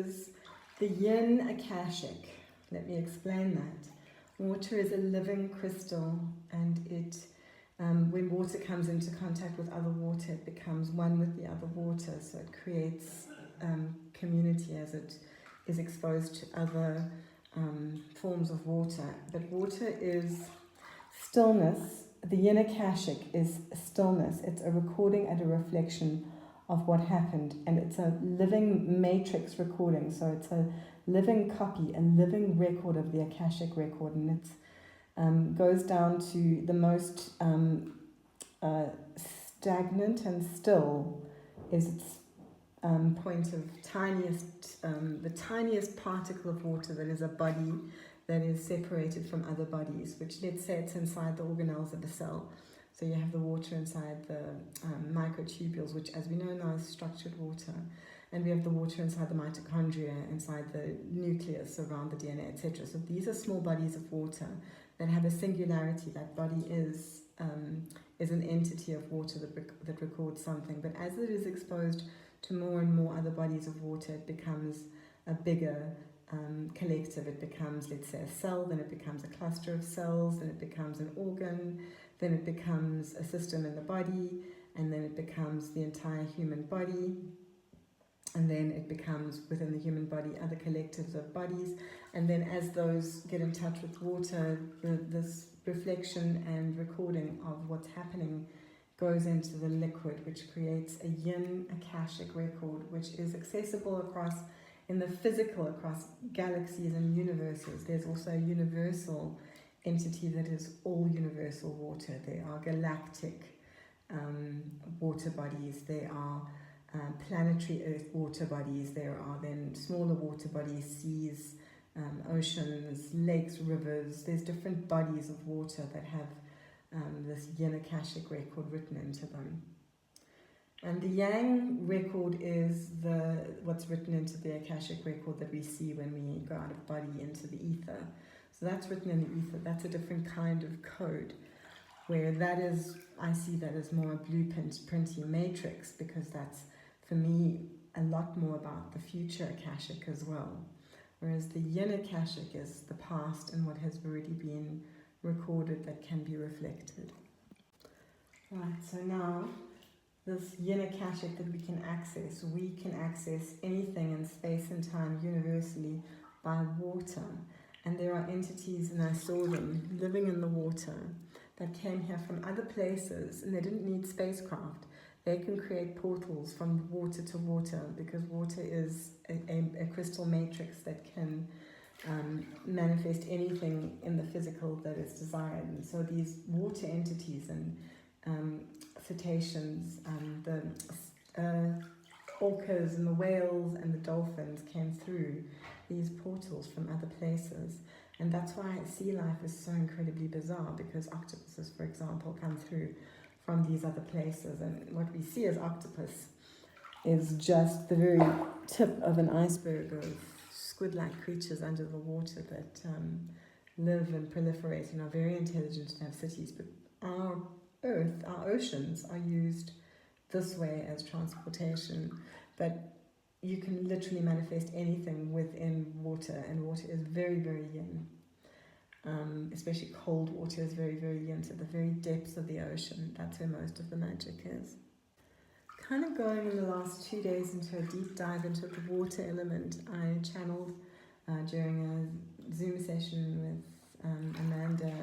is the Yin Akashic. Let me explain that. Water is a living crystal, and it, when water comes into contact with other water, it becomes one with the other water, so it creates community as it is exposed to other forms of water. But water is stillness. The Yin Akashic is stillness. It's a recording and a reflection of what happened, and it's a living matrix recording, so it's a living copy, a living record of the Akashic record, and it goes down to the most stagnant and still is its point of the tiniest particle of water that is a body that is separated from other bodies, which, let's say it's inside the organelles of a cell. So you have the water inside the microtubules, which as we know now is structured water. And we have the water inside the mitochondria, inside the nucleus around the DNA, etc. So these are small bodies of water that have a singularity. That body is an entity of water that records something. But as it is exposed to more and more other bodies of water, it becomes a bigger collective. It becomes, let's say, a cell, then it becomes a cluster of cells, then it becomes an organ, then it becomes a system in the body, and then it becomes the entire human body, and then it becomes, within the human body, other collectives of bodies. And then as those get in touch with water, this reflection and recording of what's happening goes into the liquid, which creates a Yin Akashic record, which is accessible across, in the physical, across galaxies and universes. There's also a universal entity that is all universal water. There are galactic water bodies. There are planetary Earth water bodies. There are then smaller water bodies, seas, oceans, lakes, rivers. There's different bodies of water that have this Yin Akashic record written into them. And the Yang record is what's written into the Akashic record that we see when we go out of body into the ether. So that's written in the ether. That's a different kind of code, where that is, I see that as more a blueprinty matrix, because that's, for me, a lot more about the future Akashic as well. Whereas the Yin Akashic is the past and what has already been recorded that can be reflected. Right, so now, this Yin Akashic that we can access anything in space and time universally by water. And there are entities, and I saw them living in the water, that came here from other places, and they didn't need spacecraft. They can create portals from water to water, because water is a crystal matrix that can manifest anything in the physical that is desired. And so these water entities and cetaceans, the orcas and the whales and the dolphins came through these portals from other places. And that's why sea life is so incredibly bizarre, because octopuses, for example, come through from these other places. And what we see as octopus is just the very tip of an iceberg of squid-like creatures under the water that live and proliferate and are very intelligent and have cities. But our Earth, our oceans, are used this way as transportation. But you can literally manifest anything within water, and water is very, very yin. Especially cold water is very, very yin. So the very depths of the ocean, that's where most of the magic is. Kind of going in the last 2 days into a deep dive into the water element. I channeled during a Zoom session with Amanda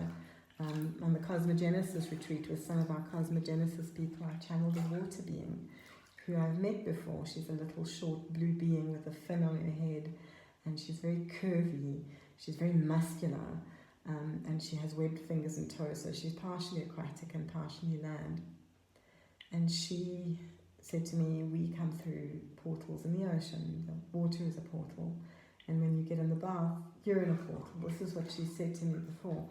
on the Cosmogenesis retreat with some of our Cosmogenesis people. I channeled a water being who I've met before. She's a little short blue being with a fin on her head, and she's very curvy, she's very muscular, and she has webbed fingers and toes, so she's partially aquatic and partially land. And she said to me, we come through portals in the ocean. The water is a portal, and when you get in the bath, you're in a portal. This is what she said to me before.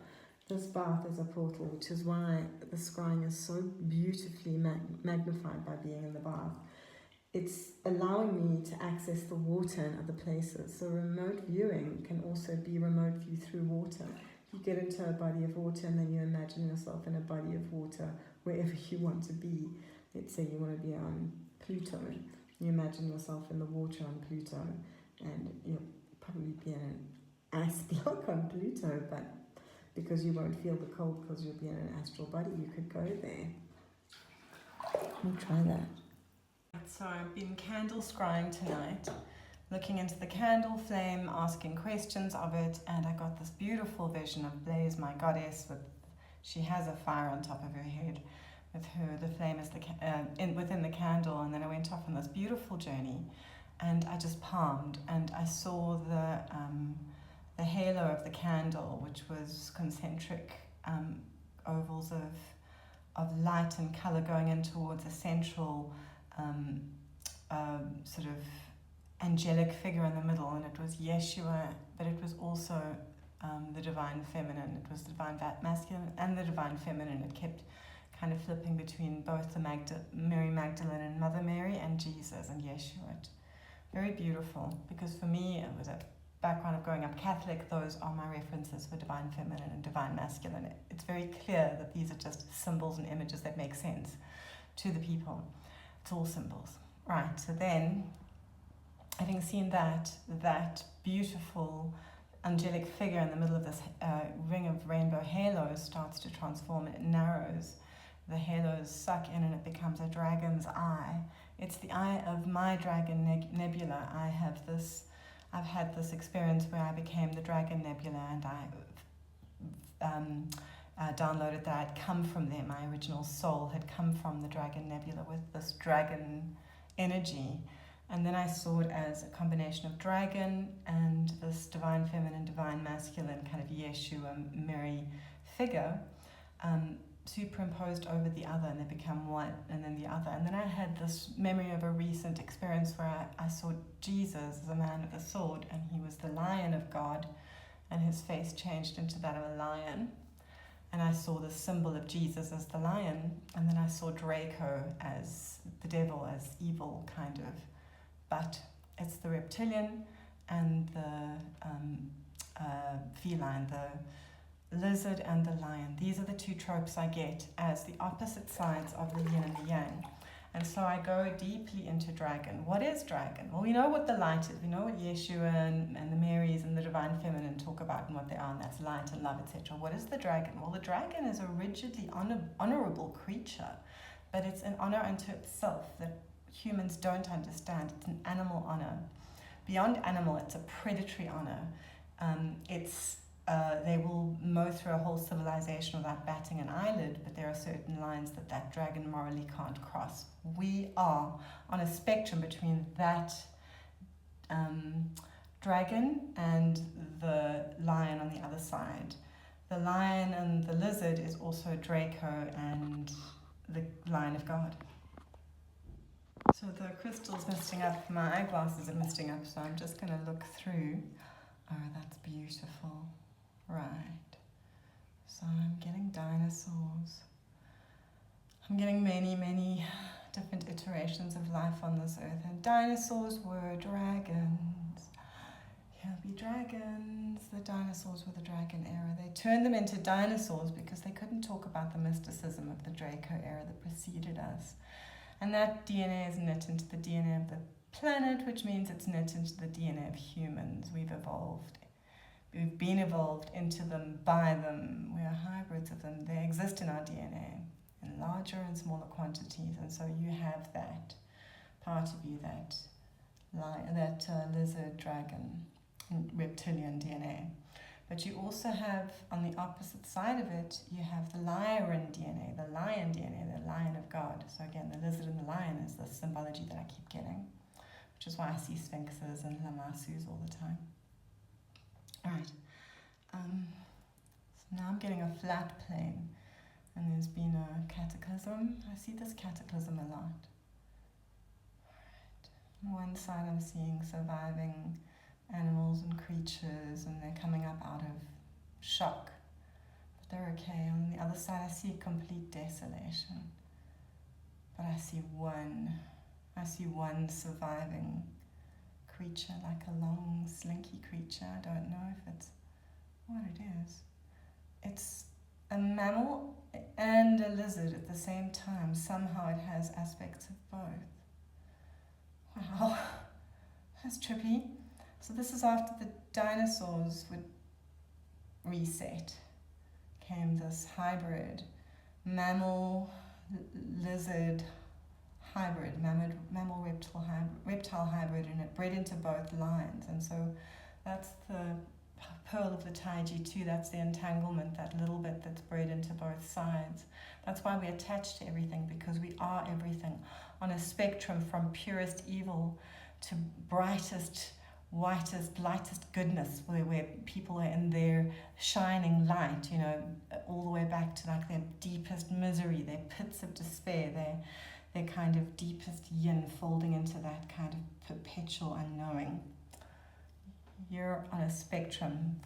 This bath is a portal, which is why the scrying is so beautifully magnified by being in the bath. It's allowing me to access the water in other places. So remote viewing can also be remote view through water. You get into a body of water, and then you imagine yourself in a body of water wherever you want to be. Let's say you want to be on Pluto. You imagine yourself in the water on Pluto, and you'll probably be in an acid lock on Pluto, but because you won't feel the cold because you'll be in an astral body, you could go there. We'll try that. So I've been candle scrying tonight, looking into the candle flame, asking questions of it, and I got this beautiful vision of Blaze, my goddess. She has a fire on top of her head. With her, the flame is within the candle, and then I went off on this beautiful journey, and I just palmed, and I saw the halo of the candle, which was concentric ovals of light and color going in towards a central sort of angelic figure in the middle, and it was Yeshua, but it was also the divine feminine. It was the divine masculine and the divine feminine. It kept kind of flipping between both the Mary Magdalene and Mother Mary and Jesus and Yeshua. Very beautiful, because for me, it was a background of growing up Catholic. Those are my references for divine feminine and divine masculine. It's very clear that these are just symbols and images that make sense to the people. It's all symbols. Right, so then, having seen that beautiful angelic figure in the middle of this ring of rainbow halos starts to transform, and it narrows. The halos suck in and it becomes a dragon's eye. It's the eye of my dragon nebula. I've had this experience where I became the dragon nebula, and I downloaded that I'd come from there. My original soul had come from the dragon nebula with this dragon energy. And then I saw it as a combination of dragon and this divine feminine, divine masculine kind of Yeshua, Mary figure, superimposed over the other, and they become one and then the other. And then I had this memory of a recent experience where I saw Jesus as a man with a sword, and he was the lion of God, and his face changed into that of a lion. And I saw the symbol of Jesus as the lion, and then I saw Draco as the devil, as evil, kind of. But it's the reptilian and the feline, the lizard and the lion. These are the two tropes I get as the opposite sides of the yin and the yang. And so I go deeply into dragon. What is dragon? Well, we know what the light is. We know what Yeshua and the Marys and the divine feminine talk about and what they are, and that's light and love, etc. What is the dragon? Well, the dragon is a rigidly honorable creature, but it's an honor unto itself that humans don't understand. It's an animal honor. Beyond animal, it's a predatory honor. They will mow through a whole civilization without batting an eyelid, but there are certain lines that dragon morally can't cross. We are on a spectrum between that dragon and the lion on the other side. The lion and the lizard is also Draco and the lion of God. So the crystal's misting up, my eyeglasses are misting up, so I'm just going to look through. Oh, that's beautiful. Right. So I'm getting dinosaurs. I'm getting many, many different iterations of life on this earth, and dinosaurs were dragons. Here'll be dragons. The dinosaurs were the dragon era. They turned them into dinosaurs because they couldn't talk about the mysticism of the Draco era that preceded us. And that DNA is knit into the DNA of the planet, which means it's knit into the DNA of humans. We've evolved. We've been evolved into them, by them. We are hybrids of them. They exist in our DNA in larger and smaller quantities. And so you have that part of you, that lizard, dragon, reptilian DNA. But you also have, on the opposite side of it, you have the lion DNA, the lion of God. So again, the lizard and the lion is the symbology that I keep getting, which is why I see sphinxes and lamassus all the time. All right. So now I'm getting a flat plane, and there's been a cataclysm. I see this cataclysm a lot. Right. On one side I'm seeing surviving animals and creatures, and they're coming up out of shock, but they're okay. On the other side I see complete desolation, but I see one surviving creature, like a long slinky creature. I don't know if it's what it is. It's a mammal and a lizard at the same time. Somehow it has aspects of both. Wow, that's trippy. So this is after the dinosaurs would reset. Came this hybrid mammal lizard hybrid, mammal reptile hybrid, and it bred into both lines. And so that's the pearl of the Taiji too. That's the entanglement, that little bit that's bred into both sides. That's why we attach to everything, because we are everything on a spectrum from purest evil to brightest, whitest, lightest goodness, where people are in their shining light, you know, all the way back to like their deepest misery, their pits of despair, their kind of deepest yin, folding into that kind of perpetual unknowing. You're on a spectrum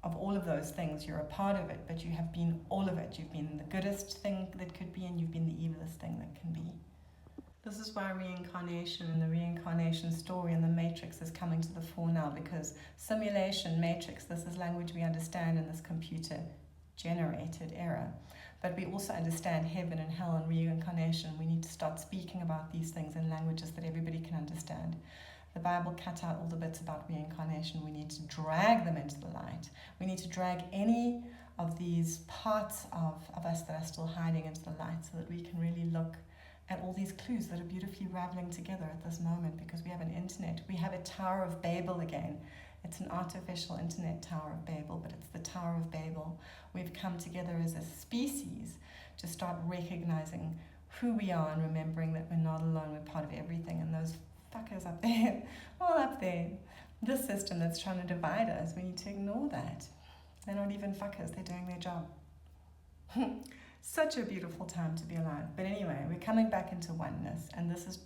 of all of those things. You're a part of it, but you have been all of it. You've been the goodest thing that could be, and you've been the evilest thing that can be. This is why reincarnation and the reincarnation story and the matrix is coming to the fore now, because simulation, matrix, this is language we understand in this computer-generated era. But we also understand heaven and hell and reincarnation. We need to start speaking about these things in languages that everybody can understand. The Bible cut out all the bits about reincarnation. We need to drag them into the light. We need to drag any of these parts of us that are still hiding into the light, so that we can really look at all these clues that are beautifully raveling together at this moment, because we have an internet. We have a Tower of Babel again. It's an artificial internet Tower of Babel, but it's the Tower of Babel. We've come together as a species to start recognizing who we are and remembering that we're not alone, we're part of everything. And those fuckers up there, all up there, this system that's trying to divide us, we need to ignore that. They're not even fuckers, they're doing their job. Such a beautiful time to be alive. But anyway, we're coming back into oneness, and this is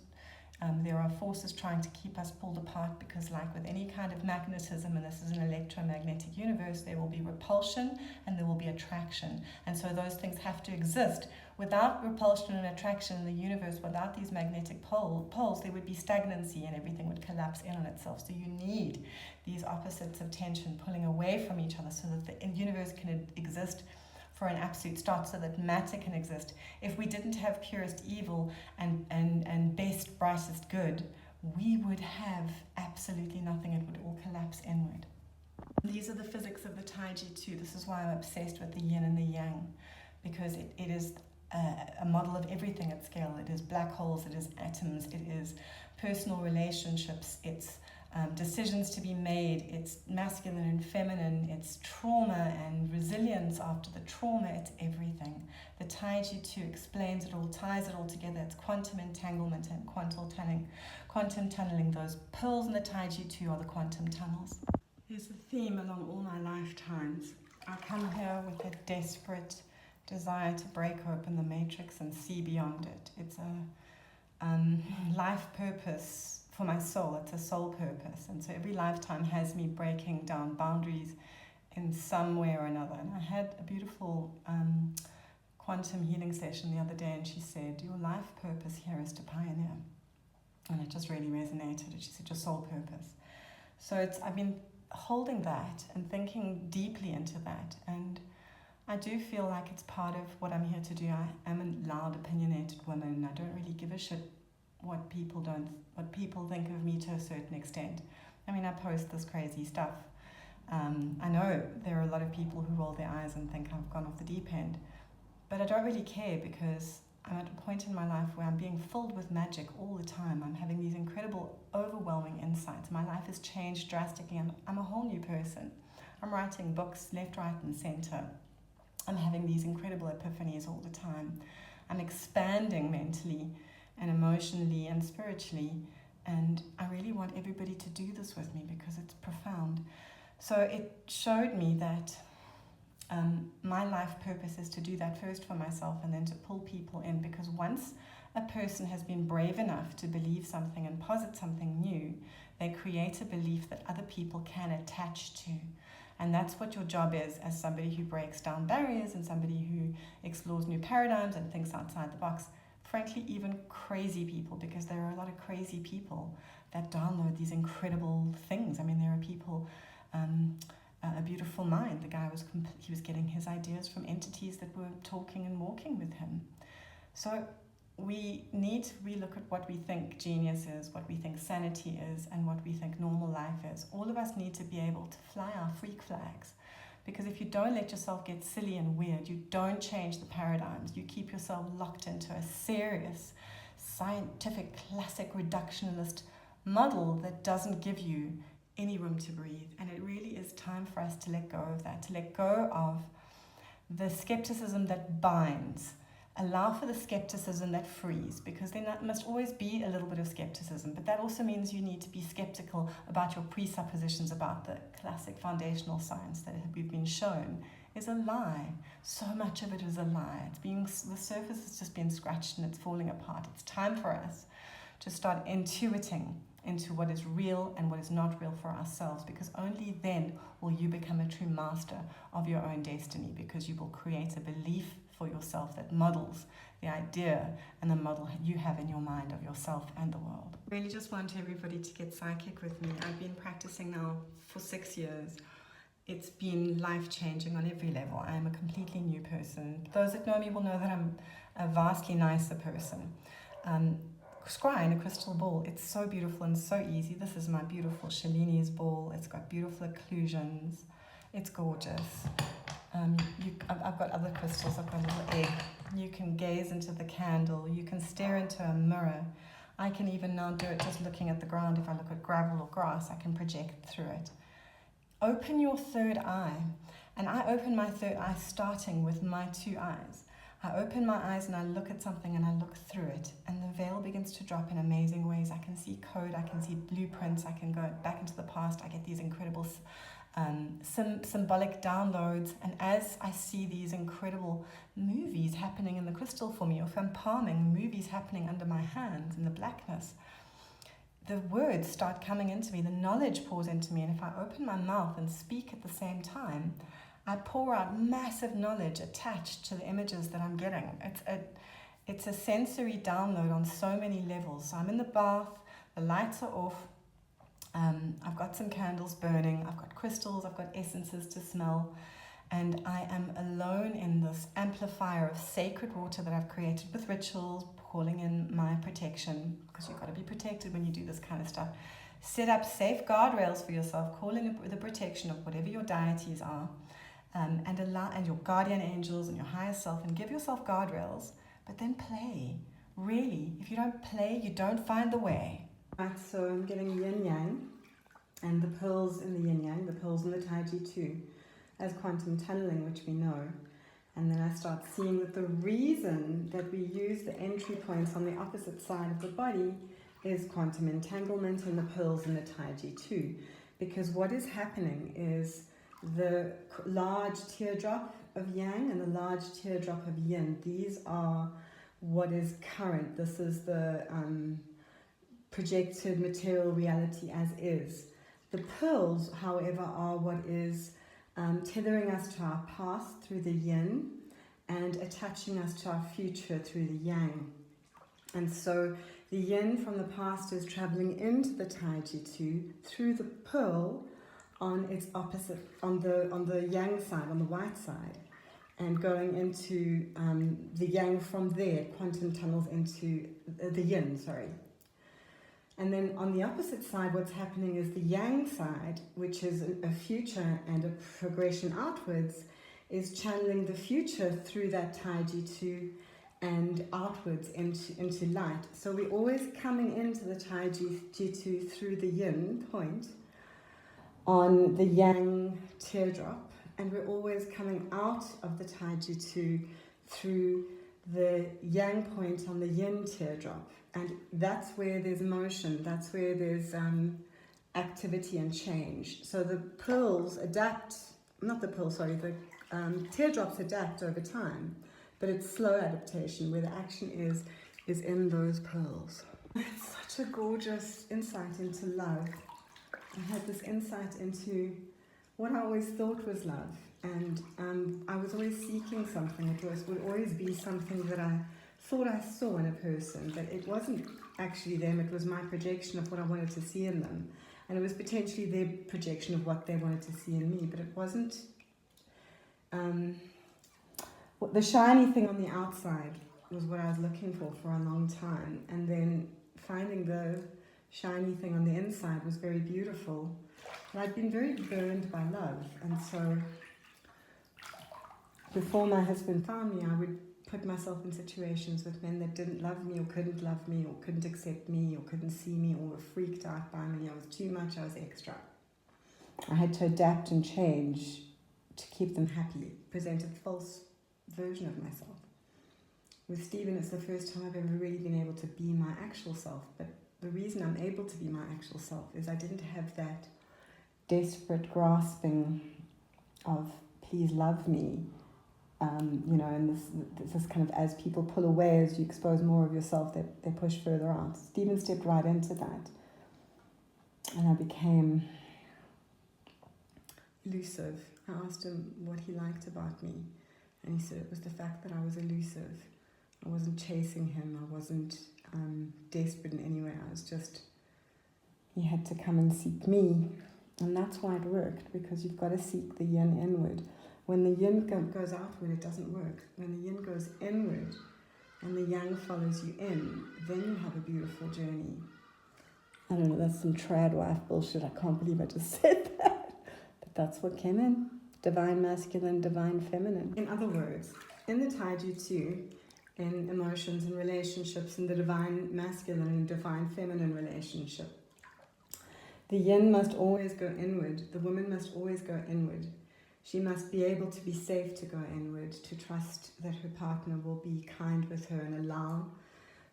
there are forces trying to keep us pulled apart, because like with any kind of magnetism, and this is an electromagnetic universe, there will be repulsion and there will be attraction. And so those things have to exist. Without repulsion and attraction in the universe, without these magnetic poles, there would be stagnancy and everything would collapse in on itself. So you need these opposites of tension pulling away from each other, so that the universe can exist for an absolute start, so that matter can exist. If we didn't have purest evil and best, brightest good, we would have absolutely nothing. It would all collapse inward. These are the physics of the Taiji too. This is why I'm obsessed with the yin and the yang, because it is a model of everything at scale. It is black holes, it is atoms, it is personal relationships, it's decisions to be made, it's masculine and feminine, it's trauma and resilience after the trauma, it's everything. The Taiji too explains it all, ties it all together. It's quantum entanglement and quantum tunneling. Those pearls in the Taiji too are the quantum tunnels. There's a theme along all my lifetimes. I come here with a desperate desire to break open the matrix and see beyond it. It's a life purpose for my soul. It's a soul purpose, and so every lifetime has me breaking down boundaries in some way or another. And I had a beautiful quantum healing session the other day, and she said, your life purpose here is to pioneer. And it just really resonated. She said, your soul purpose. So I've been holding that and thinking deeply into that, and I do feel like it's part of what I'm here to do. I am a loud, opinionated woman. I don't really give a shit what people think of me to a certain extent. I mean, I post this crazy stuff. I know there are a lot of people who roll their eyes and think I've gone off the deep end, but I don't really care, because I'm at a point in my life where I'm being filled with magic all the time. I'm having these incredible, overwhelming insights. My life has changed drastically. I'm a whole new person. I'm writing books left, right, and center. I'm having these incredible epiphanies all the time. I'm expanding mentally and emotionally and spiritually, and I really want everybody to do this with me, because it's profound. So it showed me that my life purpose is to do that first for myself, and then to pull people in, because once a person has been brave enough to believe something and posit something new, they create a belief that other people can attach to. And that's what your job is as somebody who breaks down barriers and somebody who explores new paradigms and thinks outside the box. Frankly, even crazy people, because there are a lot of crazy people that download these incredible things. I mean, there are people, a beautiful mind. The guy he was getting his ideas from entities that were talking and walking with him. So we need to relook at what we think genius is, what we think sanity is, and what we think normal life is. All of us need to be able to fly our freak flags. Because if you don't let yourself get silly and weird, you don't change the paradigms, you keep yourself locked into a serious, scientific, classic reductionist model that doesn't give you any room to breathe. And it really is time for us to let go of that, to let go of the skepticism that binds. Allow for the skepticism that frees, because there must always be a little bit of skepticism, but that also means you need to be skeptical about your presuppositions about the classic foundational science that we've been shown is a lie. So much of it is a lie. The surface has just been scratched and it's falling apart. It's time for us to start intuiting into what is real and what is not real for ourselves, because only then will you become a true master of your own destiny, because you will create a belief for yourself that models the idea and the model you have in your mind of yourself and the world. I really just want everybody to get psychic with me. I've been practicing now for 6 years. It's been life-changing on every level. I am a completely new person. Those that know me will know that I'm a vastly nicer person. Scrying a crystal ball, it's so beautiful and so easy. This is my beautiful Shalini's ball. It's got beautiful occlusions. It's gorgeous. I've got other crystals. I've got a little egg. You can gaze into the candle. You can stare into a mirror. I can even now do it just looking at the ground. If I look at gravel or grass, I can project through it. Open your third eye. And I open my third eye starting with my 2 eyes. I open my eyes and I look at something and I look through it. And the veil begins to drop in amazing ways. I can see code. I can see blueprints. I can go back into the past. I get these incredible symbolic downloads, and as I see these incredible movies happening in the crystal for me, or if I'm palming, movies happening under my hands in the blackness, the words start coming into me, the knowledge pours into me, and if I open my mouth and speak at the same time, I pour out massive knowledge attached to the images that I'm getting. It's a sensory download on so many levels. So I'm in the bath, the lights are off, I've got some candles burning, I've got crystals, I've got essences to smell, and I am alone in this amplifier of sacred water that I've created with rituals, calling in my protection, because you've got to be protected when you do this kind of stuff. Set up safe guardrails for yourself, calling in the protection of whatever your deities are, and your guardian angels and your higher self, and give yourself guardrails, but then play. Really, if you don't play, you don't find the way. Right, so I'm getting yin yang and the pearls in the yin yang, the pearls in the Taiji too, as quantum tunneling, which we know. And then I start seeing that the reason that we use the entry points on the opposite side of the body is quantum entanglement and the pearls in the Taiji too. Because what is happening is the large teardrop of yang and the large teardrop of yin, these are what is current. This is the projected material reality as is. The pearls, however, are what is tethering us to our past through the yin and attaching us to our future through the yang. And so the yin from the past is traveling into the Taiji too through the pearl on its opposite, on the yang side, on the white side, and going into the yang from there, quantum tunnels into the yin, And then on the opposite side, what's happening is the yang side, which is a future and a progression outwards, is channeling the future through that Taiji 2 and outwards into light. So we're always coming into the Taiji 2 through the yin point on the yang teardrop, and we're always coming out of the Taiji 2 through the yang point on the yin teardrop. And that's where there's motion, that's where there's activity and change. So the pearls adapt, the teardrops adapt over time, but it's slow adaptation where the action is in those pearls. It's such a gorgeous insight into love. I had this insight into what I always thought was love, and I was always seeking something. It would always be something that I thought I saw in a person, but it wasn't actually them, it was my projection of what I wanted to see in them. And it was potentially their projection of what they wanted to see in me, but it wasn't the shiny thing on the outside was what I was looking for a long time. And then finding the shiny thing on the inside was very beautiful. And I'd been very burned by love. And so before my husband found me, I would put myself in situations with men that didn't love me or couldn't accept me or couldn't see me or were freaked out by me. I was too much, I was extra. I had to adapt and change to keep them happy, present a false version of myself. With Stephen, it's the first time I've ever really been able to be my actual self. But the reason I'm able to be my actual self is I didn't have that desperate grasping of please love me. And this kind of, as people pull away, as you expose more of yourself, they push further out. Stephen stepped right into that. And I became elusive. I asked him what he liked about me. And he said it was the fact that I was elusive. I wasn't chasing him. I wasn't desperate in any way. I was just, he had to come and seek me. And that's why it worked, because you've got to seek the yin inward. When the yin goes outward, it doesn't work. When the yin goes inward and the yang follows you in, then you have a beautiful journey. I don't know, that's some trad wife bullshit. I can't believe I just said that. But that's what came in. Divine masculine, divine feminine. In other words, in the Taiji Chu, in emotions and relationships, in the divine masculine and divine feminine relationship, the yin must always go inward. The woman must always go inward. She must be able to be safe to go inward, to trust that her partner will be kind with her and allow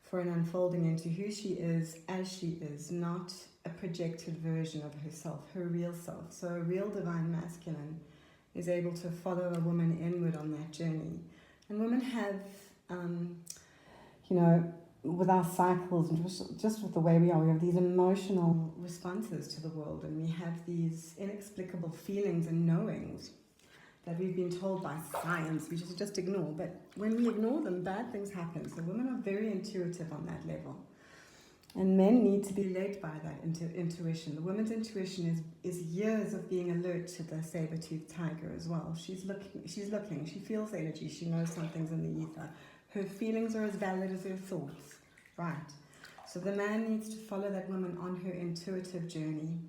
for an unfolding into who she is as she is, not a projected version of herself, her real self. So a real divine masculine is able to follow a woman inward on that journey. And women have, with our cycles and just with the way we are, we have these emotional responses to the world, and we have these inexplicable feelings and knowings that we've been told by science we should just ignore. But when we ignore them, bad things happen. So women are very intuitive on that level. And men need to be led by that intuition. The woman's intuition is years of being alert to the saber-toothed tiger as well. She's looking, she feels energy, she knows something's in the ether. Her feelings are as valid as her thoughts, right? So the man needs to follow that woman on her intuitive journey,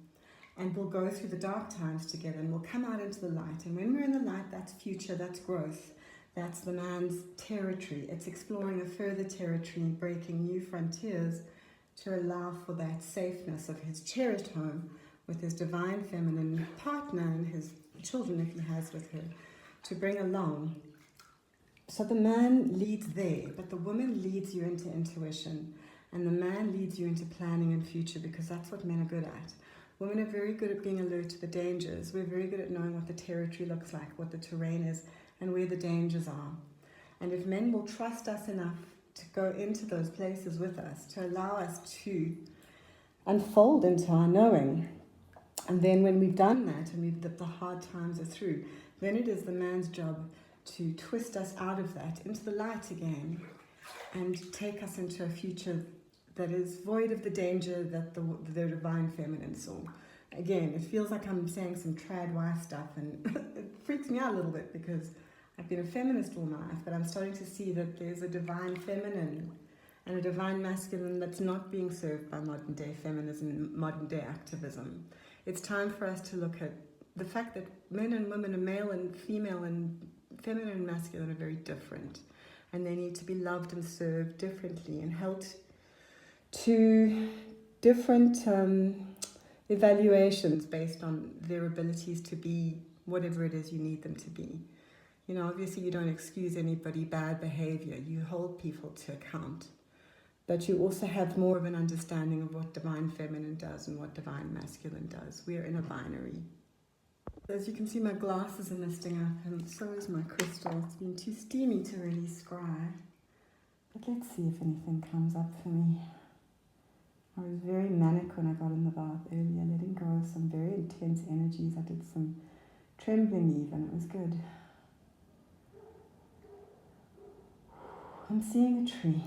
and we'll go through the dark times together, and we'll come out into the light. And when we're in the light, that's future, that's growth. That's the man's territory. It's exploring a further territory, breaking new frontiers to allow for that safeness of his cherished home with his divine feminine partner and his children, if he has with her, to bring along. So the man leads there, but the woman leads you into intuition, and the man leads you into planning and future, because that's what men are good at. Women are very good at being alert to the dangers. We're very good at knowing what the territory looks like, what the terrain is, and where the dangers are. And if men will trust us enough to go into those places with us, to allow us to unfold into our knowing, and then when we've done that and the hard times are through, then it is the man's job to twist us out of that into the light again and take us into a future that is void of the danger that the divine feminine saw. Again, it feels like I'm saying some trad wife stuff, and it freaks me out a little bit because I've been a feminist all my life, but I'm starting to see that there's a divine feminine and a divine masculine that's not being served by modern day feminism, modern day activism. It's time for us to look at the fact that men and women are male and female and feminine and masculine are very different, and they need to be loved and served differently and held to different evaluations based on their abilities to be whatever it is you need them to be. You know, obviously you don't excuse anybody bad behavior, you hold people to account. But you also have more of an understanding of what divine feminine does and what divine masculine does. We're in a binary. As you can see, my glasses are misting up, and so is my crystal. It's been too steamy to really scry. But let's see if anything comes up for me. I was very manic when I got in the bath earlier, letting go of some very intense energies. I did some trembling even. It was good. I'm seeing a tree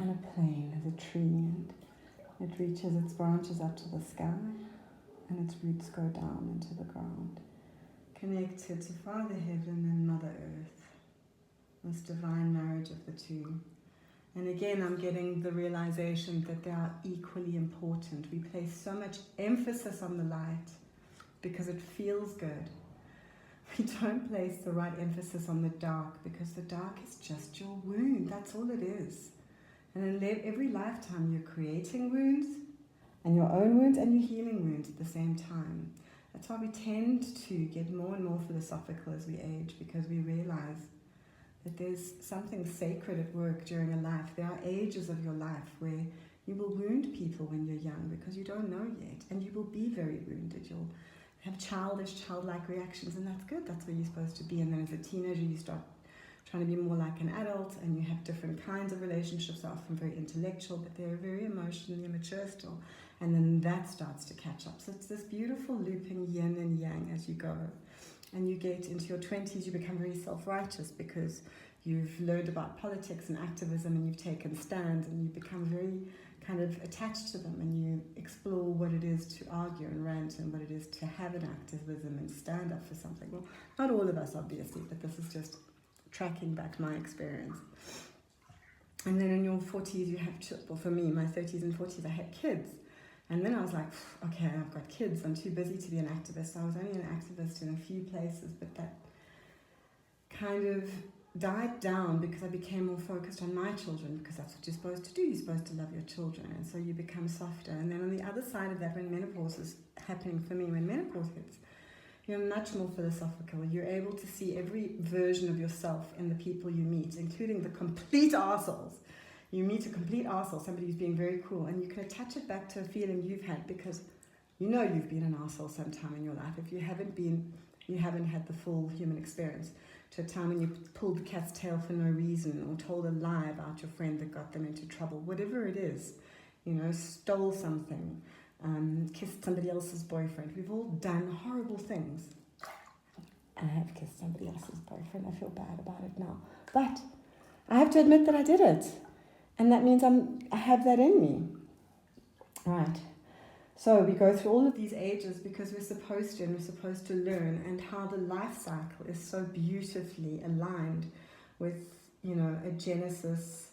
on a plain. There's a tree, and it reaches its branches up to the sky, and its roots go down into the ground, connected to Father Heaven and Mother Earth, this divine marriage of the two. And again, I'm getting the realization that they are equally important. We place so much emphasis on the light because it feels good. We don't place the right emphasis on the dark because the dark is just your wound. That's all it is. And in every lifetime, you're creating wounds, and your own wounds, and you're healing wounds at the same time. That's why we tend to get more and more philosophical as we age, because we realize that there's something sacred at work during a life. There are ages of your life where you will wound people when you're young because you don't know yet, and you will be very wounded. You'll have childlike reactions, and that's good. That's where you're supposed to be. And then as a teenager, you start trying to be more like an adult, and you have different kinds of relationships, often very intellectual, but they're very emotionally immature still. And then that starts to catch up. So it's this beautiful looping yin and yang as you go. And you get into your 20s, you become very self-righteous because you've learned about politics and activism, and you've taken stands, and you become very kind of attached to them, and you explore what it is to argue and rant, and what it is to have an activism and stand up for something. Well, not all of us, obviously, but this is just tracking back my experience. And then in your 40s, you have, well, for me, my 30s and 40s, I had kids. And then I was like, okay, I've got kids. I'm too busy to be an activist. So I was only an activist in a few places, but that kind of died down because I became more focused on my children, because that's what you're supposed to do. You're supposed to love your children. And so you become softer. And then on the other side of that, when menopause is happening for me, when menopause hits, you're much more philosophical. You're able to see every version of yourself in the people you meet, including the complete arseholes. You meet a complete arsehole, somebody who's being very cool, and you can attach it back to a feeling you've had because you know you've been an arsehole sometime in your life. If you haven't been, you haven't had the full human experience. To a time when you pulled the cat's tail for no reason, or told a lie about your friend that got them into trouble, whatever it is, stole something, kissed somebody else's boyfriend. We've all done horrible things. I have kissed somebody else's boyfriend. I feel bad about it now. But I have to admit that I did it. And that means I have that in me. Right. So we go through all of these ages because we're supposed to learn, and how the life cycle is so beautifully aligned with, a genesis,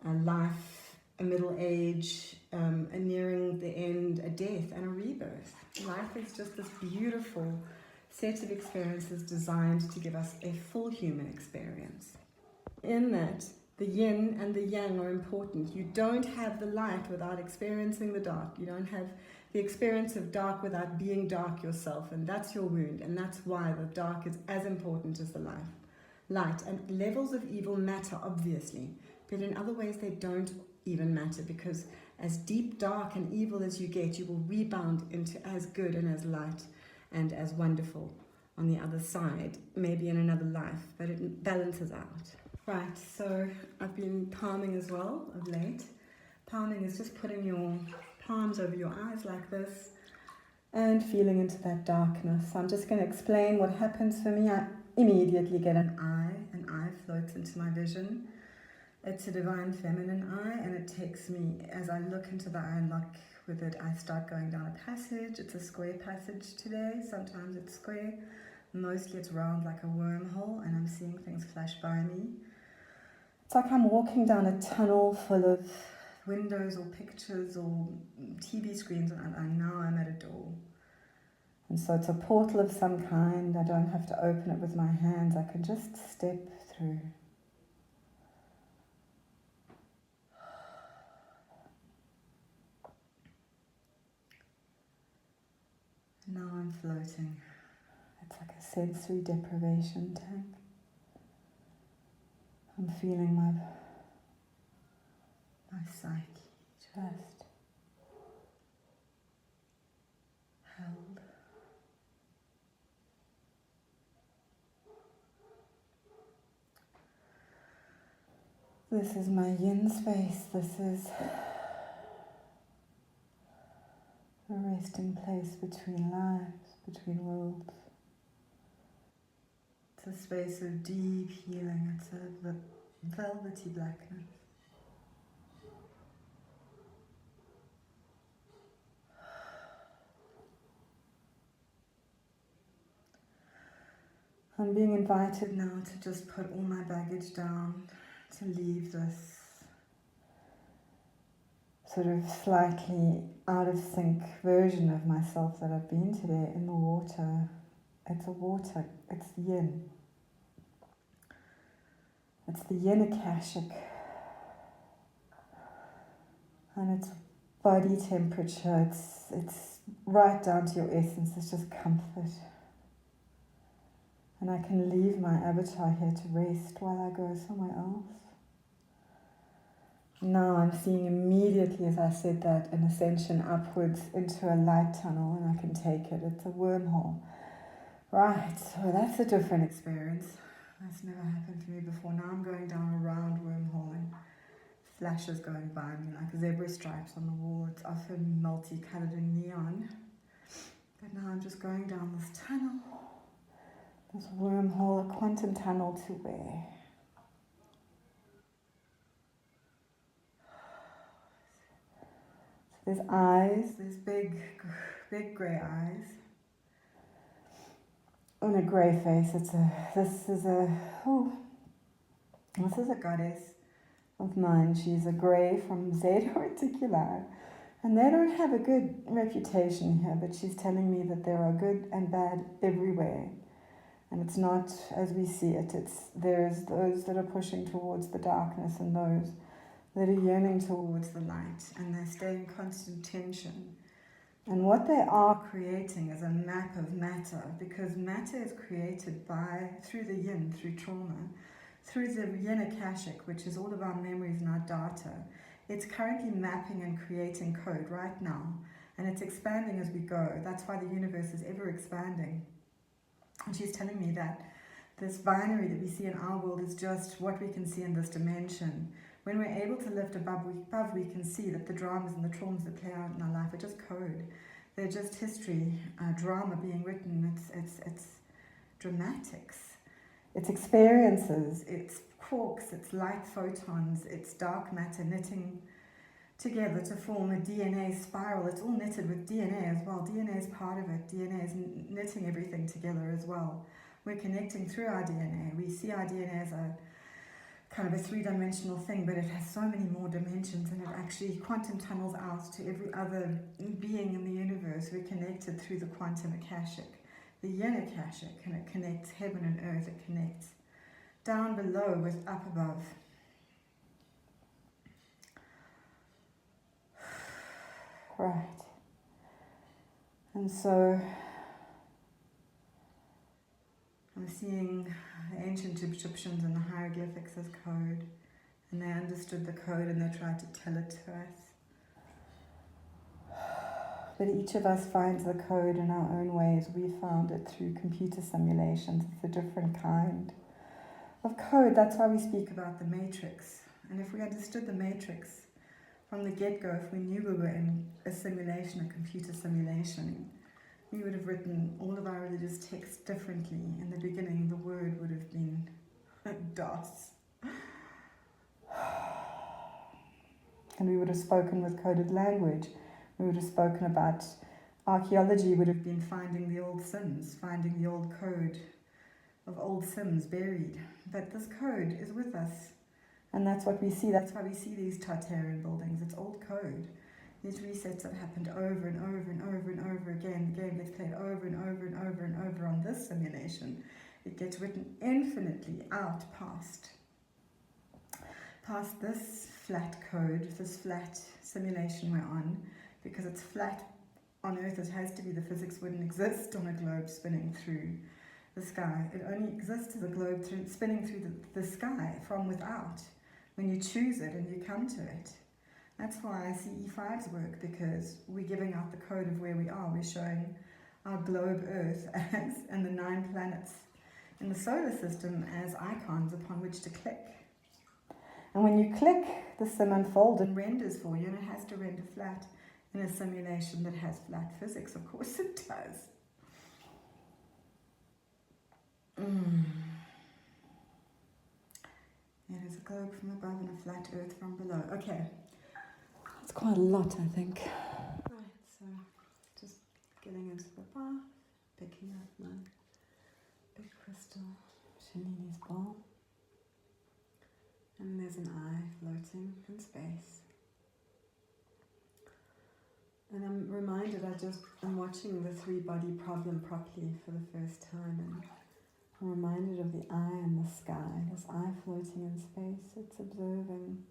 a life, a middle age, a nearing the end, a death, and a rebirth. Life is just this beautiful set of experiences designed to give us a full human experience. In that, the yin and the yang are important. You don't have the light without experiencing the dark. You don't have the experience of dark without being dark yourself, and that's your wound, and that's why the dark is as important as the light. And levels of evil matter, obviously, but in other ways they don't even matter, because as deep, dark, and evil as you get, you will rebound into as good and as light and as wonderful on the other side, maybe in another life, but it balances out. Right, so I've been palming as well of late. Palming is just putting your palms over your eyes like this and feeling into that darkness. So I'm just going to explain what happens for me. I immediately get an eye floats into my vision. It's a divine feminine eye, and it takes me, as I look into the eye and lock with it, I start going down a passage. It's a square passage today. Sometimes it's square. Mostly it's round like a wormhole, and I'm seeing things flash by me. It's like I'm walking down a tunnel full of windows or pictures or TV screens, and now I'm at a door. And so it's a portal of some kind. I don't have to open it with my hands. I can just step through. Now I'm floating. It's like a sensory deprivation tank. I'm feeling my psyche just held. This is my yin space. This is the resting place between lives, between worlds. It's a space of deep healing. It's a velvety blackness. I'm being invited now to just put all my baggage down, to leave this sort of slightly out of sync version of myself that I've been today in the water. It's yin. It's the yin akashic. And it's body temperature. It's right down to your essence. It's just comfort. And I can leave my avatar here to rest while I go somewhere else. Now I'm seeing immediately, as I said that, an ascension upwards into a light tunnel, and I can take it. It's a wormhole. Right, so that's a different experience. That's never happened to me before. Now I'm going down a round wormhole and flashes going by me like zebra stripes on the wall. It's often multicolored in neon. But now I'm just going down this tunnel. This wormhole, a quantum tunnel to where? So there's eyes, there's big grey eyes. On a grey face, this is a goddess of mine. She's a grey from Zeta Reticuli. And they don't have a good reputation here, but she's telling me that there are good and bad everywhere. And it's not as we see it. There's those that are pushing towards the darkness and those that are yearning towards the light. And they stay in constant tension. And what they are creating is a map of matter, because matter is created through the yin, through trauma, through the yin akashic, which is all of our memories and our data. It's currently mapping and creating code right now, and it's expanding as we go. That's why the universe is ever expanding. And she's telling me that this binary that we see in our world is just what we can see in this dimension. When we're able to lift above, we can see that the dramas and the traumas that play out in our life are just code. They're just history, drama being written. It's dramatics. It's experiences. It's quarks. It's light photons. It's dark matter knitting together to form a DNA spiral. It's all knitted with DNA as well. DNA is part of it. DNA is knitting everything together as well. We're connecting through our DNA. We see our DNA as a kind of a three-dimensional thing, but it has so many more dimensions, and it actually quantum tunnels out to every other being in the universe. We're connected through the quantum akashic, the yin akashic, and it connects heaven and earth. It connects down below with up above. Right. And so I'm seeing the ancient Egyptians and the hieroglyphics as code, and they understood the code and they tried to tell it to us. But each of us finds the code in our own ways. We found it through computer simulations. It's a different kind of code. That's why we speak about the matrix. And if we understood the matrix from the get-go, if we knew we were in a simulation, a computer simulation, we would have written all of our religious texts differently. In the beginning, the word would have been DOS. And we would have spoken with coded language. We would have spoken about archaeology, would have been finding the old Sims, finding the old code of old Sims buried. But this code is with us. And that's what we see. That's why we see these Tartarian buildings. It's old code. These resets have happened over and over and over and over again. The game gets played over and over and over and over on this simulation. It gets written infinitely out past this flat code, this flat simulation we're on, because it's flat on Earth. It has to be. The physics wouldn't exist on a globe spinning through the sky. It only exists as a globe spinning through the sky from without, when you choose it and you come to it. That's why CE5s work, because we're giving out the code of where we are. We're showing our globe Earth and the 9 planets in the solar system as icons upon which to click. And when you click, the sim unfolds and renders for you, and it has to render flat in a simulation that has flat physics. Of course it does. It is a globe from above and a flat Earth from below. Okay. That's quite a lot, I think. Right, so just getting into the bath, picking up my big crystal Shanini's bowl. And there's an eye floating in space. And I'm reminded, I'm watching the three body problem properly for the first time, and I'm reminded of the eye in the sky, this eye floating in space. It's observing,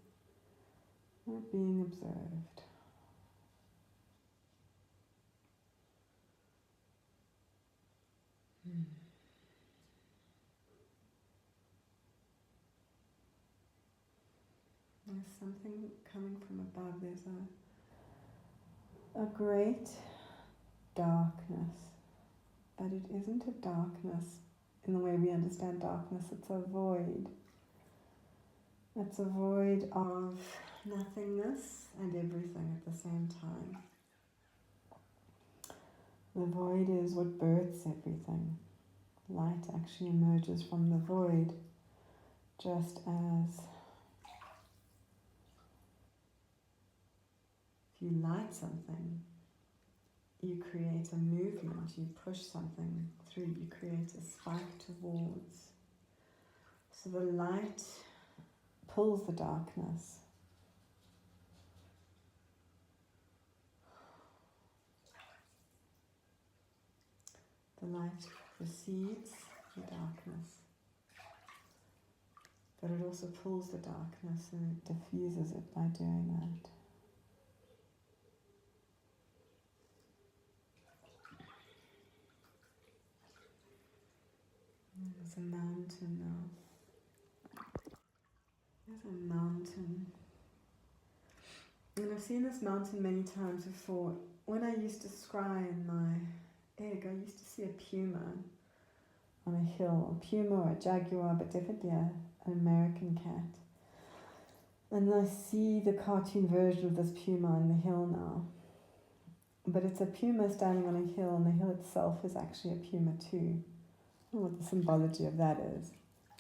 not being observed. There's something coming from above. There's A great darkness, but it isn't a darkness in the way we understand darkness. It's a void. It's a void of nothingness and everything at the same time. the void is what births everything. Light actually emerges from the void, just as If you light something, you create a movement, you push something through, you create a spike towards. So the light pulls the darkness. The light precedes the darkness, but it also pulls the darkness and It diffuses it by doing that. there's a mountain now. There's a mountain. And I've seen this mountain many times before. When I used to scry in my egg, I used to see a puma On a hill, a puma or a jaguar, but definitely an American cat. And I see the cartoon version of this puma on the hill now. But it's a puma standing on a hill, and the hill itself is actually a puma too. I don't know what the symbology of that is.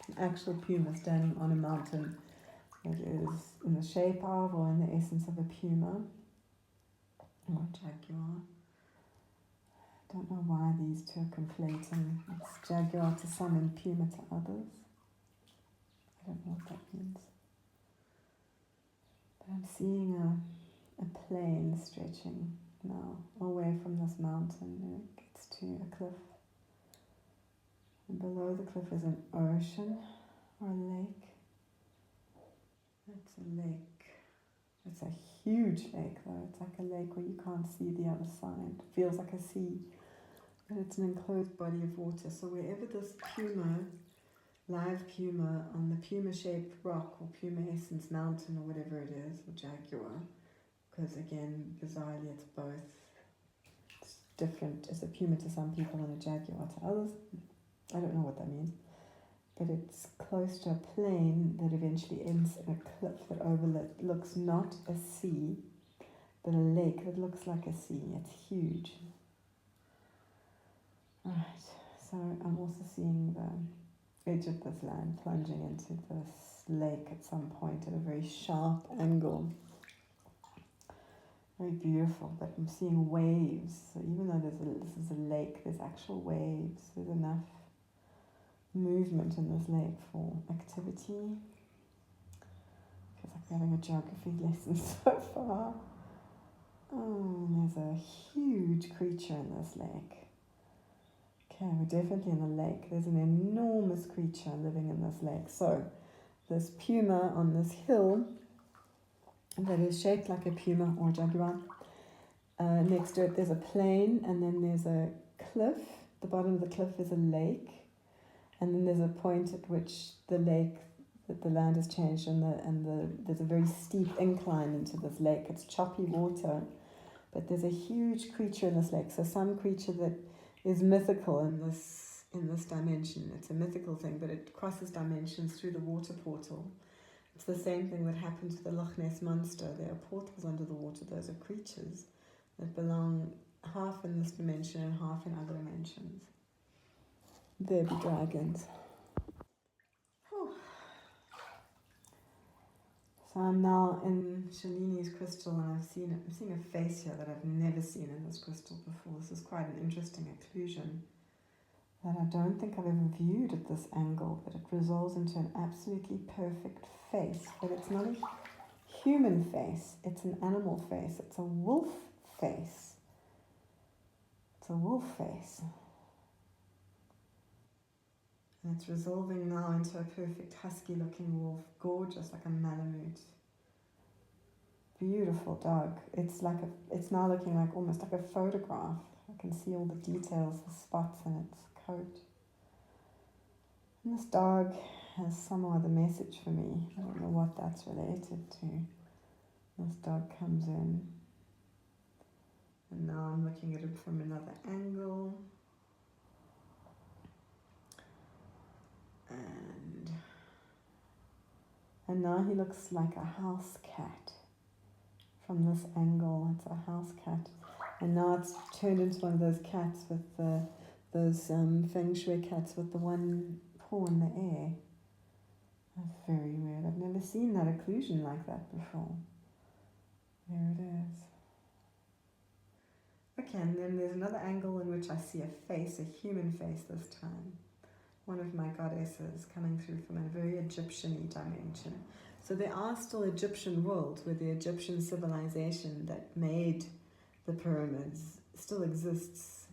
An actual puma standing on a mountain that is in the shape of or in the essence of a puma or a jaguar. I don't know why these two are conflating. It's jaguar to some and puma to others. I don't know what that means. But I'm seeing a plane stretching now away from this mountain, and it gets to a cliff. And below the cliff is an ocean or a lake. That's a lake. It's a huge lake though. It's like a lake where you can't see the other side. It feels like a sea. But it's an enclosed body of water. So wherever this puma, live puma, on the puma-shaped rock or puma essence mountain or whatever it is, or jaguar, because again, bizarrely, it's both. It's different. It's a puma to some people and a jaguar to others. I don't know what that means. But it's close to a plain that eventually ends in a cliff that overlooks not a sea, but a lake that looks like a sea. It's huge. Right, so I'm also seeing the edge of this land plunging into this lake at some point at a very sharp angle. Very beautiful, but I'm seeing waves. So even though this is a lake, there's actual waves. There's enough movement in this lake for activity. Feels like we're having a geography lesson so far. Oh, and there's a huge creature in this lake. Okay, we're definitely in the lake. There's an enormous creature living in this lake. So, this puma on this hill that is shaped like a puma or jaguar. Next to it there's a plain, and then there's a cliff. The bottom of the cliff is a lake. And then there's a point at which the lake, that the land has changed, and there's a very steep incline into this lake. It's choppy water, but there's a huge creature in this lake. So some creature that is mythical in this dimension. It's a mythical thing, but it crosses dimensions through the water portal. It's the same thing that happened to the Loch Ness Monster. There are portals under the water. Those are creatures that belong half in this dimension and half in other dimensions. There be dragons. Whew. So I'm now In Shalini's crystal, and I'm seeing a face here that I've never seen in this crystal before. This is quite an interesting occlusion. that I don't think I've ever viewed at this angle, but it resolves into an absolutely perfect face. But it's not a human face, it's an animal face. It's a wolf face. It's a wolf face. And it's resolving now into a perfect husky-looking wolf, gorgeous like a Malamute. Beautiful dog. It's now looking like almost like a photograph. I can see all the details, the spots in its coat. And this dog has some other message for me. I don't know what that's related to. This dog comes in. And now I'm looking at it from another angle. And now he looks like a house cat. From this angle, it's a house cat. And now it's turned into one of those cats with those feng shui cats with the one paw in the air. That's very weird. I've never seen that occlusion like that before. There it is. Okay, and then there's another angle in which I see a face, a human face this time. One of my goddesses coming through from a very Egyptian-y dimension. So there are still Egyptian worlds where the Egyptian civilization that made the pyramids still exists.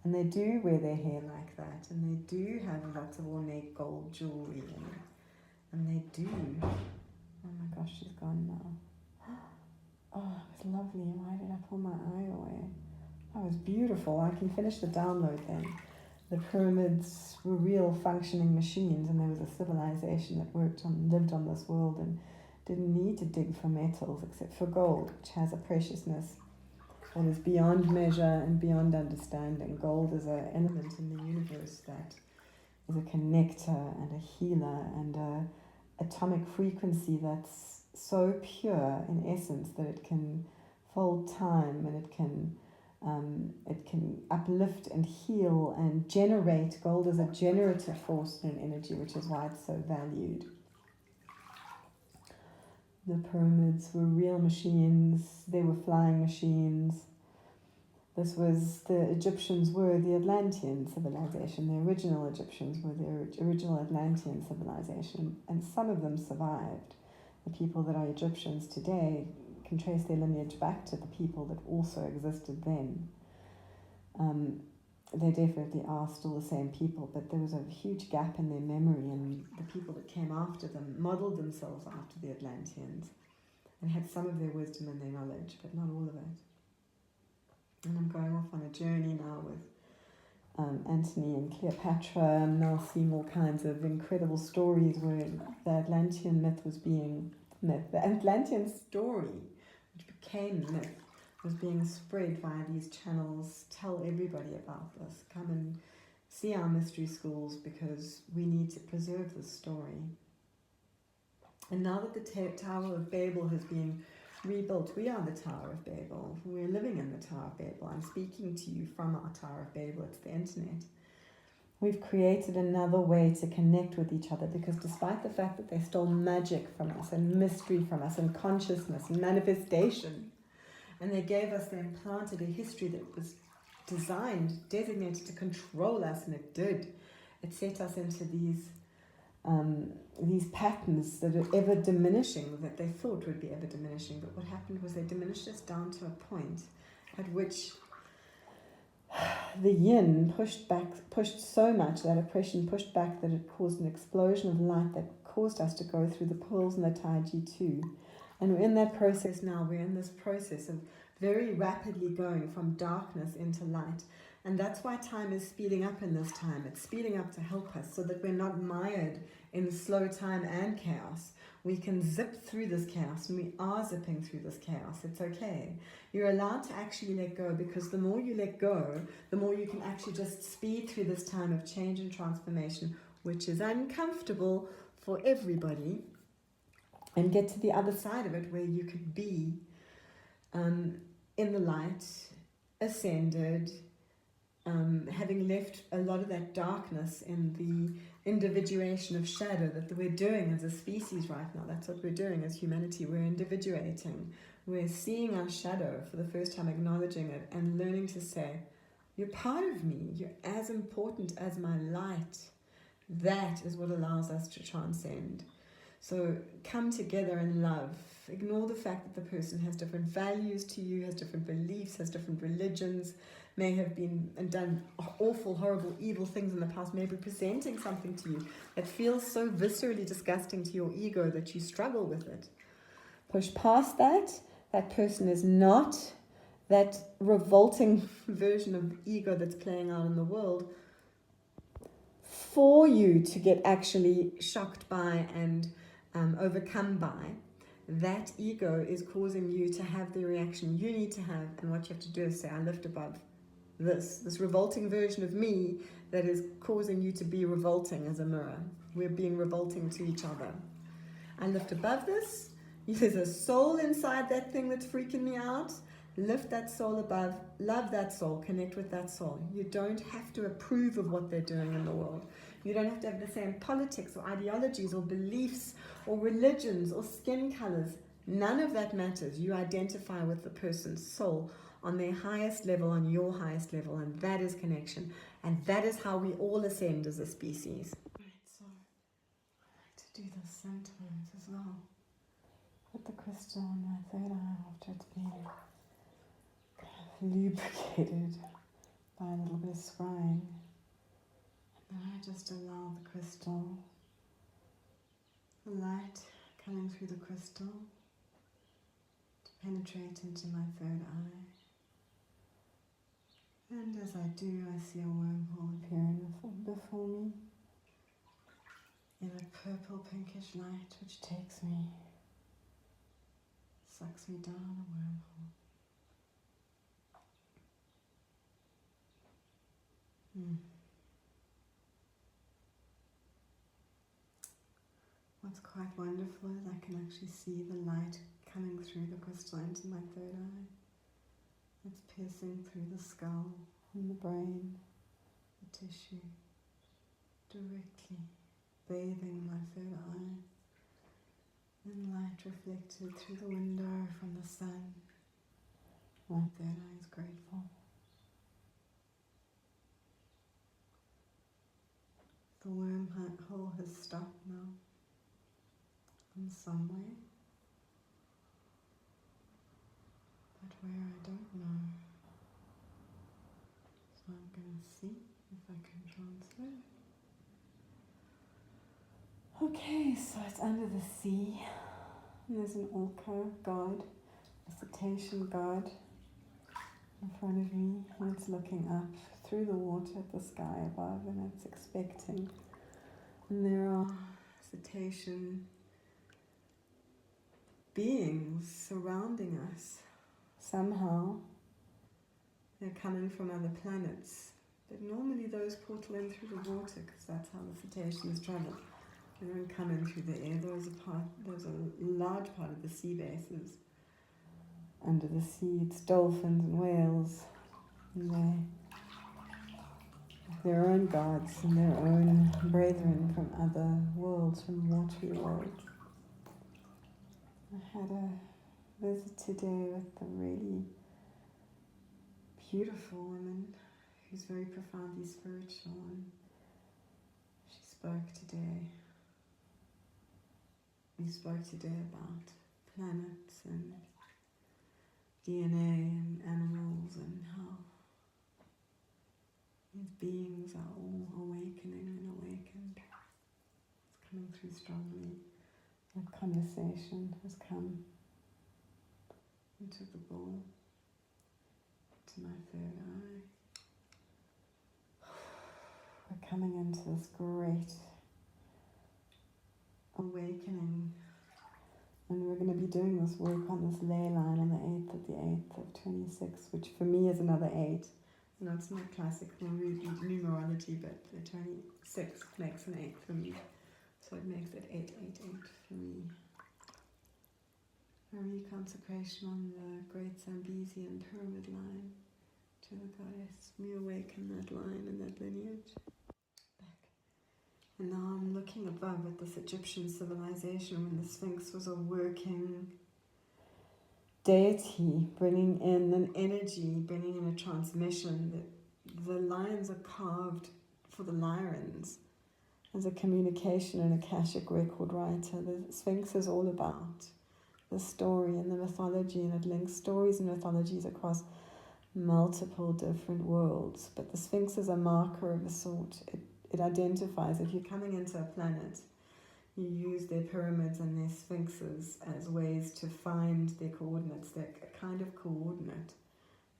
And they do wear their hair like that. That, and they do have lots of ornate gold jewelry and they do. Oh my gosh, she's gone now. Oh, it was lovely. Why did I pull my eye away? That was beautiful. I can finish the download then. The pyramids were real functioning machines, and there was a civilization that lived on this world and didn't need to dig for metals except for gold, which has a preciousness that is beyond measure and beyond understanding. Gold is an element in the universe that is a connector and a healer and an atomic frequency that's so pure in essence that it can fold time and it can uplift and heal and generate. Gold is a generative force in energy, which is why it's so valued. The pyramids were real machines. They were flying machines. The Egyptians were the Atlantean civilization. The original Egyptians were the original Atlantean civilization, and some of them survived. The people that are Egyptians today can trace their lineage back to the people that also existed then. They definitely are still the same people, but there was a huge gap in their memory, and the people that came after them modeled themselves after the Atlanteans and had some of their wisdom and their knowledge, but not all of it. And I'm going off on a journey now with Antony and Cleopatra. I'm now seeing all kinds of incredible stories where the Atlantean myth was being the Atlantean story, which became myth, was being spread via these channels. Tell everybody about this. Come and see our mystery schools because we need to preserve this story. And now that the Tower of Babel has been rebuilt, we are the Tower of Babel. We're living in the Tower of Babel. I'm speaking to you from our Tower of Babel. It's the internet. We've created another way to connect with each other because despite the fact that they stole magic from us and mystery from us and consciousness and manifestation, and they implanted a history that was designed, designated to control us, and it did. It set us into these patterns that are ever diminishing, that they thought would be ever diminishing. But what happened was they diminished us down to a point at which the yin pushed so much, that oppression pushed back, that it caused an explosion of light that caused us to go through the pearls and the Taiji too. And we're in that process now. We're in this process of very rapidly going from darkness into light. And that's why time is speeding up in this time. It's speeding up to help us so that we're not mired in slow time and chaos. We can zip through this chaos, and we are zipping through this chaos. It's okay. You're allowed to actually let go, because the more you let go, the more you can actually just speed through this time of change and transformation, which is uncomfortable for everybody, and get to the other side of it where you could be in the light, ascended, having left a lot of that darkness in the individuation of shadow that we're doing as a species right now. That's what we're doing as humanity. We're individuating. We're seeing our shadow for the first time, acknowledging it, and learning to say, you're part of me. You're as important as my light. That is what allows us to transcend. So come together in love. Ignore the fact that the person has different values to you, has different beliefs, has different religions, may have been and done awful, horrible, evil things in the past, may be presenting something to you that feels so viscerally disgusting to your ego that you struggle with it. Push past that. That person is not that revolting version of ego that's playing out in the world for you to get actually shocked by and overcome by. That ego is causing you to have the reaction you need to have, and what you have to do is say, I lift above this revolting version of me that is causing you to be revolting as a mirror. We're being revolting to each other. I lift above this. There's a soul inside that thing that's freaking me out. Lift that soul above, love that soul, connect with that soul. You don't have to approve of what they're doing in the world. You don't have to have the same politics or ideologies or beliefs or religions or skin colors. None of that matters. You identify with the person's soul on their highest level, on your highest level, and that is connection. And that is how we all ascend as a species. Right, so I like to do this sometimes as well. Put the crystal on my third eye after it's been lubricated by a little bit of scrying. And then I just allow the crystal, the light coming through the crystal, to penetrate into my third eye. And as I do, I see a wormhole Appearing before me in a purple pinkish light which takes me. sucks me down a wormhole. What's quite wonderful is I can actually see the light coming through the crystal into my third eye. It's piercing through the skull In the brain. the tissue, directly bathing my third eye, and light reflected through the window from the sun. My third eye is grateful. The wormhole has stopped now, in some way, but where I don't know. So I'm going to see if I can transfer. Okay, so it's under the sea. And there's an orca god, a cetacean god in front of me, and it's looking up through the water at the sky above, and it's expecting. And there are Cetacean beings surrounding us. somehow, They're coming from other planets. But normally those portal in through the water because that's how the cetaceans travel. They don't come in through the air. There's a large part of the sea bases. under the sea, it's dolphins and whales, and they have their own gods and their own brethren from other worlds, from watery worlds. I had a visit today with a really Beautiful woman who's very profoundly spiritual, and she spoke today. We spoke today about planets and DNA and animals and how these beings are all awakening and awakened. It's coming through strongly. that conversation has come. Into the ball, to my third eye. We're coming into this great, Awakening. and we're going to be doing this work on this ley line on the 8th of the 8th of 26, which for me is another 8. No, it's not classical numerology, but the 26 makes an 8 for me. So it makes it 888 for me. A reconsecration on the Great Zambesian pyramid line to the goddess. We awaken that line and that lineage. Back. And now I'm looking above at this Egyptian civilization when the Sphinx was a working deity, bringing in an energy, bringing in a transmission. That the lions are carved for the Lyrans, as a communication and Akashic record writer. The Sphinx is all about the story and the mythology, and it links stories and mythologies across multiple different worlds. But the Sphinx is a marker of a sort. It identifies, if you're coming into a planet, you use their pyramids and their sphinxes as ways to find their coordinates. They're a kind of coordinate,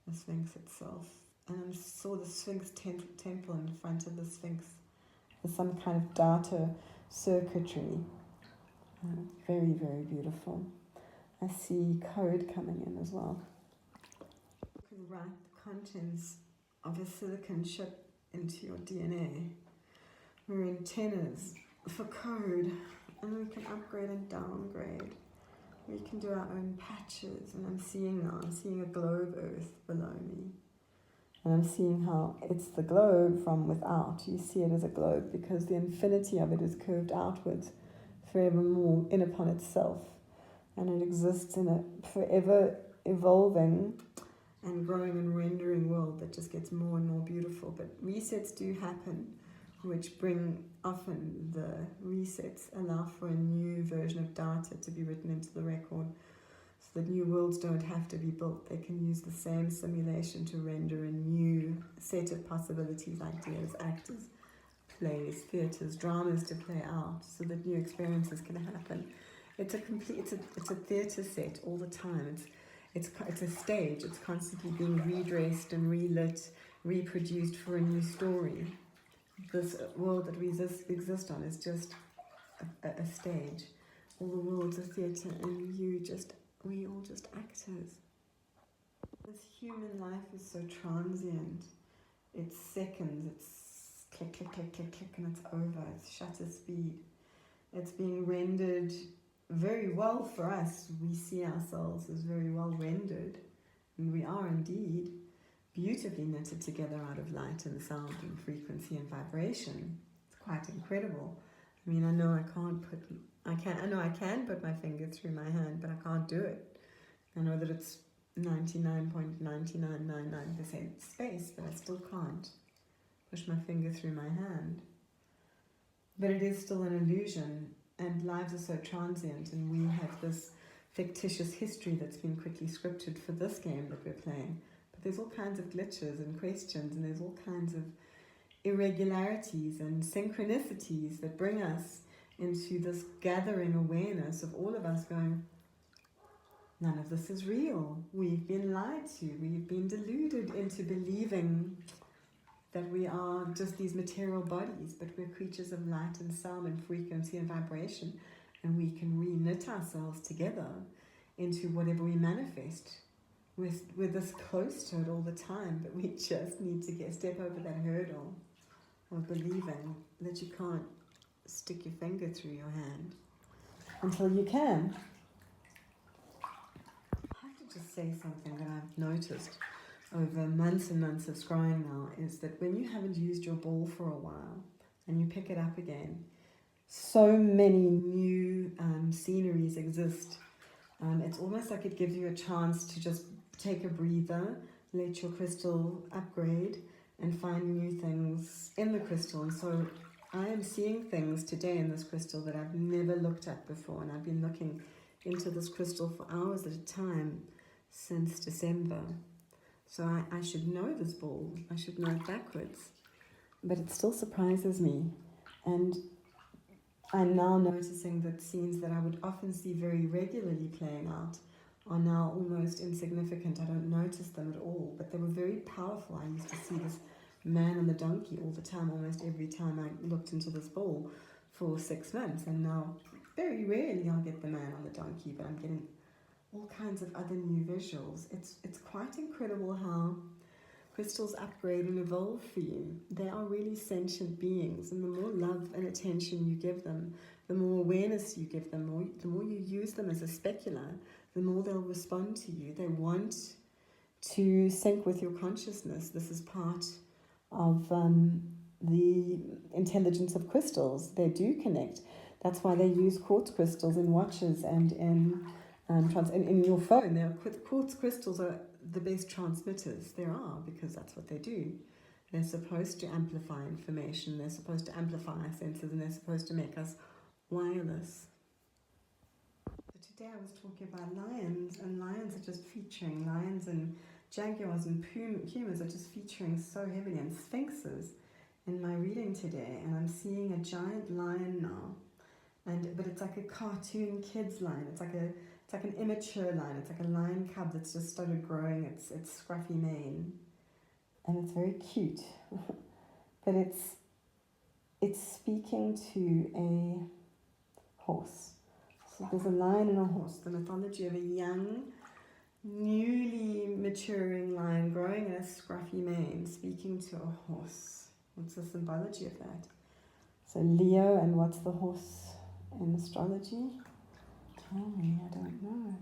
the Sphinx itself. And I saw the Sphinx temple in front of the Sphinx. There's some kind of data circuitry. Very, very beautiful. I see code coming in as well. You can write the contents of a silicon chip into your DNA. We're antennas for code, and we can upgrade and downgrade. We can do our own patches, and I'm seeing a globe Earth below me. And I'm seeing how it's the globe from without. You see it as a globe because the infinity of it is curved outwards forevermore in upon itself. And it exists in a forever evolving and growing and rendering world that just gets more and more beautiful. But resets do happen, which bring often the resets allow for a new version of data to be written into the record, so that new worlds don't have to be built. They can use the same simulation to render a new set of possibilities, ideas, actors, plays, theatres, dramas to play out, so that new experiences can happen. It's a theatre set all the time. It's a stage. It's constantly being redressed and relit, reproduced for a new story. This world that we exist on is just a stage. All the world's a theatre, and we all just actors. This human life is so transient. It's seconds, it's click, click, click, click, click, and it's over. It's shutter speed. It's being rendered very well for us. We see ourselves as very well rendered, and we are indeed beautifully knitted together out of light and sound and frequency and vibration. It's quite incredible. I mean, I know I can put my finger through my hand, but I can't do it. I know that it's 99.9999% space, but I still can't push my finger through my hand. But it is still an illusion, and lives are so transient, and we have this fictitious history that's been quickly scripted for this game that we're playing. But there's all kinds of glitches and questions, and there's all kinds of irregularities and synchronicities that bring us into this gathering awareness of all of us going, none of this is real. We've been lied to. We've been deluded into believing that we are just these material bodies, but we're creatures of light and sound and frequency and vibration, and we can re-knit ourselves together into whatever we manifest. We're this close to it all the time, but we just need to step over that hurdle of believing that you can't stick your finger through your hand until you can. I have to just say something that I've noticed over months and months of scrying now, is that when you haven't used your ball for a while and you pick it up again, so many new sceneries exist. It's almost like it gives you a chance to just take a breather, let your crystal upgrade, and find new things in the crystal. And so I am seeing things today in this crystal that I've never looked at before, and I've been looking into this crystal for hours at a time since December. So I should know this ball. I should know it backwards. But it still surprises me. And I'm now noticing that scenes that I would often see very regularly playing out are now almost insignificant. I don't notice them at all, but they were very powerful. I used to see this man on the donkey all the time, almost every time I looked into this ball for 6 months, and now very rarely I'll get the man on the donkey, but I'm getting all kinds of other new visuals. It's quite incredible how crystals upgrade and evolve for you. They are really sentient beings, and the more love and attention you give them, the more awareness you give them, the more you use them as a specular, the more they'll respond to you. They want to sync with your consciousness. This is part of the intelligence of crystals. They do connect. That's why they use quartz crystals in watches and in your phone. Quartz crystals are the best transmitters there are, because that's what they do. They're supposed to amplify information, they're supposed to amplify our senses, and they're supposed to make us wireless. So today I was talking about lions, and lions are just featuring, lions and jaguars and pumas are just featuring so heavily, and sphinxes in my reading today. And I'm seeing a giant lion now, but it's like a cartoon kids lion. It's like an immature lion. It's like a lion cub that's just started growing its scruffy mane. And it's very cute. But it's speaking to a horse. So there's a lion and a horse. The mythology of a young, newly maturing lion growing a scruffy mane, speaking to a horse. What's the symbology of that? So Leo, and what's the horse in astrology? Tell me, I don't know.